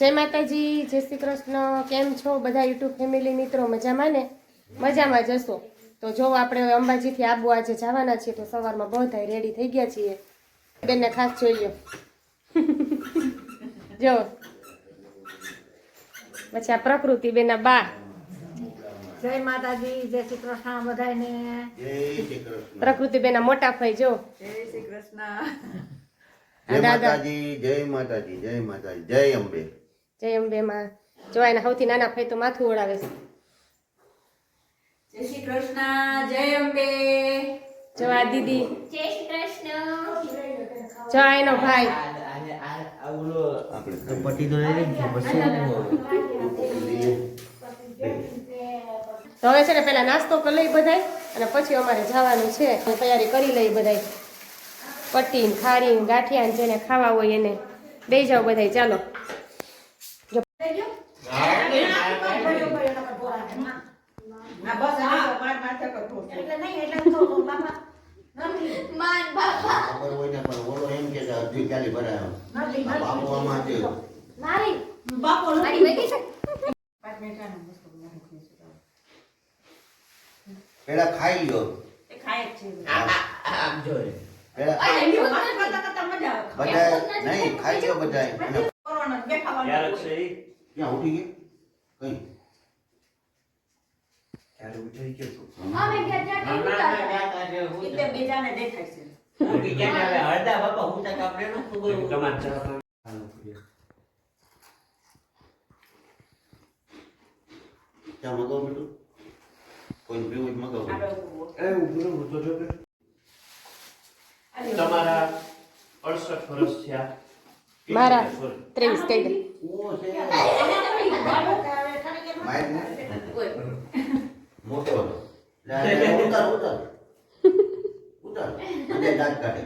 જય માતાજી, જય શ્રી કૃષ્ણ. કેમ છો બધા યુટ્યુબ ફેમિલી મિત્રો? મજામાં ને? મજામાં જશો તો જો આપણે અંબાજીથી આબુ આજે જવાના છીએ, તો સવારમાં બધા રેડી થઈ ગયા છીએ. બેનને ખાસ જોઈ લો. જો પછી આ પ્રકૃતિ બેના બા. જય માતાજી, જય શ્રી કૃષ્ણ બધાને. જય શ્રી કૃષ્ણ. પ્રકૃતિ બેના મોટા ભાઈ જો. જય શ્રી કૃષ્ણ. જય માતાજી, જય માતાજી, જય માતાજી, જય અંબે. જય અંબે માં. જો એના સૌથી નાના ભાઈ તો માથું ઓળાવે છે. જય શ્રી કૃષ્ણ, જય અંબે. જો આ દીદી, જય શ્રી કૃષ્ણ. જો આ એનો ભાઈ. તો હવે છે ને પેલા નાસ્તો કરી લઈ બધાય, અને પછી અમારે જવાનું છે. તૈયારી કરી લઈ બધાય. પટ્ટી ખારી ગાંઠિયા જેને ખાવા હોય એને બે જાવ બધાય. ચાલો પેલા ખાઈ લો. બધા નહીં ખાઈ લો બધા. ક્યાં ઉઠી ક્યાં મગાવ બેટું? કોઈ પીવું મગાવ. તમારા 68 વર્ષ થયા. મારા 23 કહી દે. મોટો ઉતાર ઉતાર ઉતાર અને દાંત કાઢે.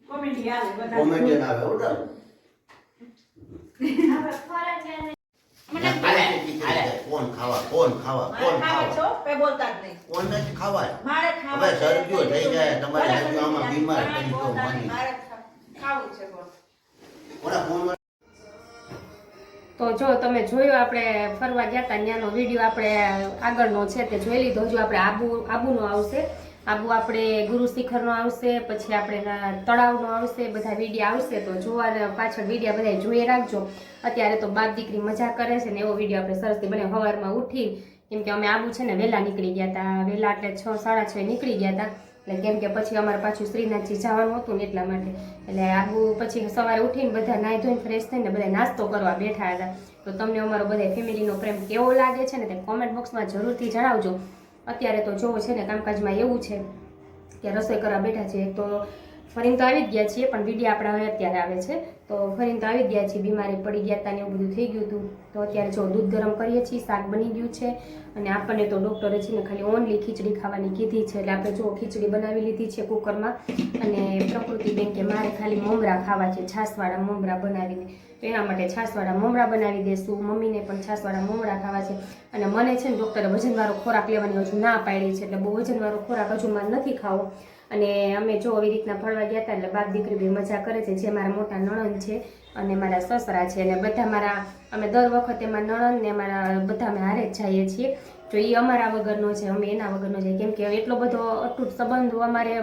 કોમેડિયન આવે ઉતાર. કોણ ખાવા કોણ ખાવા કોણ ખાવા કોણ નથી ખાવા. હવે શરદીઓ થઈ જાય તમારે હજુ આમાં બીમાર કરી દો માની. કોના ફોન તો જો તમે જોયો આપણે ફરવા ગયા હતા ત્યાંનો વિડીયો આપણે આગળનો છે તે જોઈ લીધો. હજુ આપણે આબુનો આવશે. આબુ આપણે ગુરુ શિખરનો આવશે, પછી આપણે તળાવનો આવશે, બધા વિડીયો આવશે. તો જોવા પાછળ વિડીયો બધા જોઈ રાખજો. અત્યારે તો બાપ દીકરી મજા કરે છે ને એવો વિડીયો આપણે સરસથી બને. સવારમાં ઉઠી, કેમ કે અમે આબુ છે ને વહેલા નીકળી ગયા હતા. વહેલા એટલે 6 સાડા 6 નીકળી ગયા હતા. એટલે કેમ કે પછી અમારે પાછું શ્રીનાથજી જવાનું હતું ને એટલા માટે. એટલે આબુ પછી સવારે ઉઠીને બધા નાહી ધોઈને ફ્રેશ થઈને બધા નાસ્તો કરવા બેઠા હતા. તો તમને અમારો બધા ફેમિલીનો પ્રેમ કેવો લાગે છે ને તે કોમેન્ટ બોક્સમાં જરૂરથી જણાવજો. અત્યારે તો જોવો છે ને કામકાજમાં એવું છે કે રસોઈ કરવા બેઠા છીએ. તો ફરીને તો આવી જ ગયા છીએ, પણ વિડીયો આપણા હવે અત્યારે આવે છે. તો ફરીને તો આવી જ ગયા છીએ. બીમારી પડી ગયા હતા ને એવું બધું થઈ ગયું હતું. તો અત્યારે જો દૂધ ગરમ કરીએ છીએ, શાક બની ગયું છે, અને આપણને તો ડૉક્ટરે છે ને ખાલી ઓનલી ખીચડી ખાવાની કીધી છે. એટલે આપણે જો ખીચડી બનાવી લીધી છે કુકરમાં. અને પ્રકૃતિ બેન કે મારે ખાલી મમરા ખાવા છે, છાશવાળા મમરા બનાવીને. તો એના માટે છાશવાળા મમરા બનાવી દેશું. મમ્મીને પણ છાશવાળા મમરા ખાવા છે. અને મને છે ને ડૉક્ટરે વજનવાળો ખોરાક લેવાની હજુ ના પાડી છે. એટલે બહુ વજનવાળો ખોરાક હજુ મારે નથી ખાવો. અને અમે જો આવી રીતના ફરવા ગયા હતા એટલે બાપ દીકરી બી મજા કરે છે. જે મારા મોટા નણંદ છે અને મારા સસરા છે, અને બધા મારા અમે દર વખતે મારા નણંદ ને મારા બધા અમે હારે જ જઈએ છીએ. જો એ અમારા વગરનો છે, અમે એના વગરનો છે. કેમ કે એટલો બધો અતૂટ સંબંધ અમારે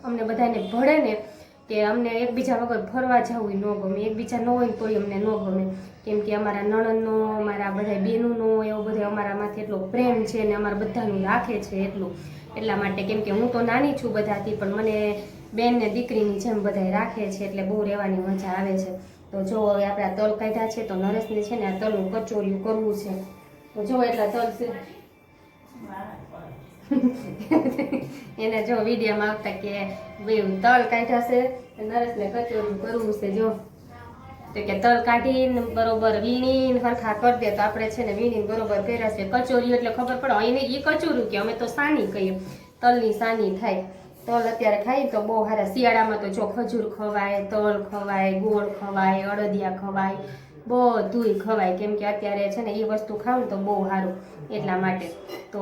અમને બધાને ભળે ને કે અમને એકબીજા વગર ફરવા જવું ન ગમે. એકબીજા ન હોય તોય અમને ન ગમે. કેમ કે અમારા નણંદનો, અમારા બધા બેનુંનો એવો બધો અમારા માથે એટલો પ્રેમ છે ને અમારા બધાનું રાખે છે એટલું. એટલા માટે કેમ કે હું તો નાની છું બધાથી, પણ મને બેન ને દીકરીની જેમ બધા રાખે છે. એટલે બહુ રહેવાની મજા આવે છે. તો જો હવે આપણે આ તલ કાઢ્યા છે, તો નરેશને છે ને આ તલનું કચોરિયું કરવું છે. તો જો એટલા તલ છે એને જો વિડીયોમાં આવતા કે તલ કાઢ્યા છે, નરેશને કચોરિયું કરવું છે. જો તો કે તલ કાઢીને બરોબર વીણીને હરખા કરી દે. તો આપણે છે ને વીણીને બરોબર કર્યા છે. કચોરી એટલે ખબર પડે એને એ કચોરું કે અમે તો સાની કહીએ, તલની સાની થાય. તલ અત્યારે ખાઈ તો બહુ સારા. શિયાળામાં તો જો ખજૂર ખવાય, તલ ખવાય, ગોળ ખવાય, અડદિયા ખવાય, બધુંય ખવાય. કેમ કે અત્યારે છે ને એ વસ્તુ ખાવ તો બહુ સારું. એટલા માટે તો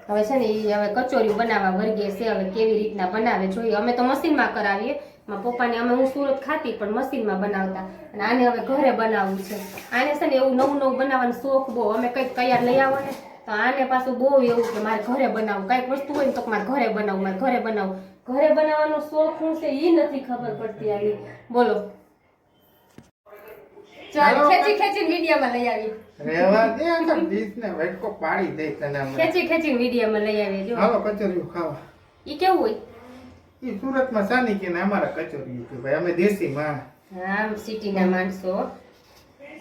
હવે છે ને એ હવે કચોરી બનાવવા વર્ગે છે. હવે કેવી રીતના બનાવે જોઈએ. અમે તો મશીનમાં કરાવીએ, મારા પપ્પાને અમે હું સુરત ખાતી પણ મશીનમાં બનાવતા અને આને હવે ઘરે બનાવવું છે. આને છે ને એવું નવું નવું બનાવવાનો શોખ બહુ. અમે કંઈક તૈયાર લઈ આવો ને તો આને પાછું બહુ એવું કે મારે ઘરે બનાવવું, કાંઈક વસ્તુ હોય ને તો મારે ઘરે બનાવવું, મારે ઘરે બનાવવું. ઘરે બનાવવાનો શોખ શું છે એ નથી ખબર પડતી આની. બોલો ચાલ ખેંચી ખેંચીને વિડીયોમાં લઈ આવી. રેવા દે આ ડીશને વેટકો પાડી દે તને હમણાં. ખેંચી ખેંચીને વિડીયોમાં લઈ આવી. જો હાલો કચોરીઓ ખાવા. ઈ કેવું હોય? ઈ સુરતમાં સાની કે ને અમારા કચોરીઓ કે ભાઈ અમે દેશીમાં. આમ સિટીના માણસો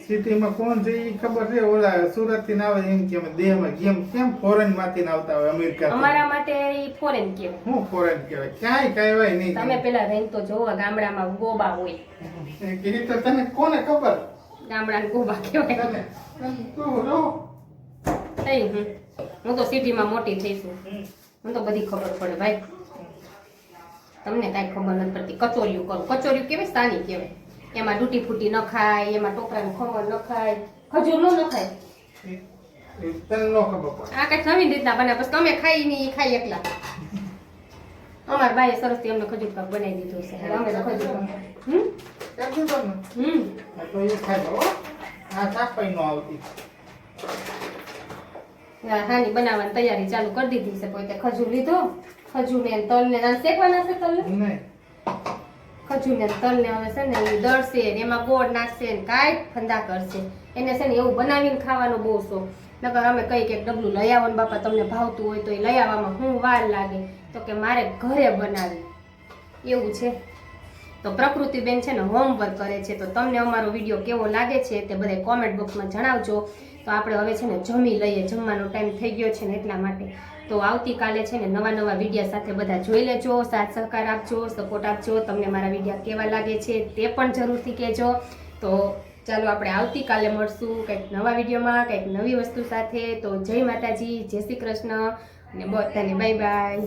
સિટીમાં કોણ છે ઈ ખબર છે? ઓલા સુરતથી ના આવે એમ કે અમે દેહમાં કેમ ફોરેન માંથી આવતા હોય અમેરિકા. અમારા માટે ઈ ફોરેન કહેવાય. હું ફોરેન કહેવાય? ક્યાંય કહેવાય નહીં. તમે પેલા રહીને તો જોવો ગામડામાં ગોબા હોય. એ તો તને કોને ખબર? ગામડાને ગોબા કહેવાય. તને તું રહો. થઈ હું તો સિટીમાં મોટી થઈ છું. મને તો બધી ખબર પડે ભાઈ. તમને કાંઈ ખબર નથી પડતી. કચોરીયું કરું. કચોરીયું કેવાય સાની કહેવાય. એમાં ડૂટી ફૂટી ન ખાય, એમાં ટોપરાનું ખમણ ન ખાય, ખજૂર ન ખાય. તને નો ખબર પડે. આ કઈ નવીન રીતના બનાવે. પછી તમે ખાઈ નહીં, ઈ ખાઈ એકલા. અમારા બાઈએ સરસથી અમને ખજૂર પાક બનાવી દીધું છે. હવે અમે તો ખજૂર પાક કેમ દીધો ને? આ તો એ ખાઈ લો. આ સાપાઈ નો આવતી. હાની બનાવવાની તૈયારી ચાલુ કરી દીધી છે. પોતે ખજૂર લીધો, ખજૂર ને તલ ને શેકવાના છે. તલ નહીં. ખજૂર ને તલ ને હવે છે ને એ દળશે ને એમાં ગોળ નાખશે ને કાંઈક ફંદા કરશે. એને છે ને એવું બનાવીને ખાવાનો બહુ શોખ. નકર અમે કંઈક એક ડબલું લઈ આવો ને બાપા તમને ભાવતું હોય તો એ લઈ આવવામાં શું વાર લાગે? તો કે મારે ઘરે બનાવી એવું છે. તો પ્રકૃતિબેન છે ને હોમવર્ક કરે છે. તો તમને અમારો વિડીયો કેવો લાગે છે તે બધા કોમેન્ટ બોક્સમાં જણાવજો. તો આપણે હવે છે ને જમી લઈએ. જમવાનો ટાઈમ થઈ ગયો છે ને એટલા માટે. તો આવતીકાલે છે ને નવા નવા વિડીયો સાથે બધા જોઈ લેજો, સાથ સહકાર આપજો, સપોર્ટ આપજો. તમને મારા વિડીયો કેવા લાગે છે તે પણ જરૂરથી કહેજો. તો ચાલો આપણે આવતીકાલે મળશું કંઈક નવા વિડીયોમાં, કંઈક નવી વસ્તુ સાથે. તો જય માતાજી, જય શ્રી કૃષ્ણ અને બધાને બાય બાય.